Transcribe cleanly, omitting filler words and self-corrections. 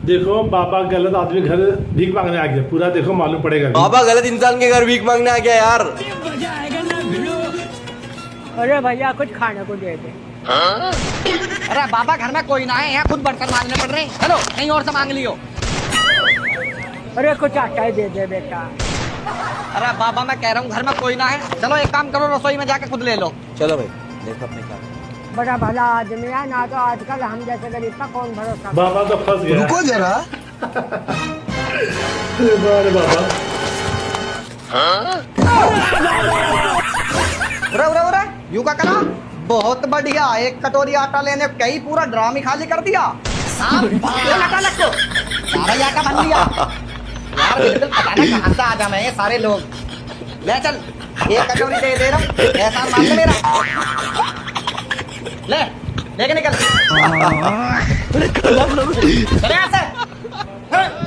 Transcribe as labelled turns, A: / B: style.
A: देखो बाबा गलत आदमी घर भीख मांगने आ गया, पूरा देखो मालूम पड़ेगा।
B: बाबा गलत इंसान के घर भीख मांगने आ गया यार।
C: अरे भैया कुछ खाने को दे दे।
D: अरे बाबा घर में कोई ना है, यहाँ खुद बर्तन मांगने पड़ रहे। चलो कहीं और से मांग लियो।
C: अरे कुछ आटा ही दे दे बेटा।
D: अरे बाबा मैं कह रहा हूँ घर में कोई ना है, चलो एक काम करो रसोई में जाके खुद ले लो।
B: चलो भाई देखो अपने क्या।
C: बड़ा भला आदमी है ना, तो आजकल हम जैसे गरीब का कौन भरोसा।
A: बाबा तो फंस गया।
E: रुको जरा।
A: अरे बाबा
D: उरे यू का करा बहुत बढ़िया। एक कटोरी आटा लेने कई पूरा ड्राम ही खाली कर दिया। आटा लगो सारा ही आटा बन लिया यार। बिल्कुल पता नहीं कहाँ से आ जाए ये सारे लोग। ले चल एक कटोरी दे रहा हूँ, ऐसा मान ले मेरा। ले लेके निकल। चले यहाँ से।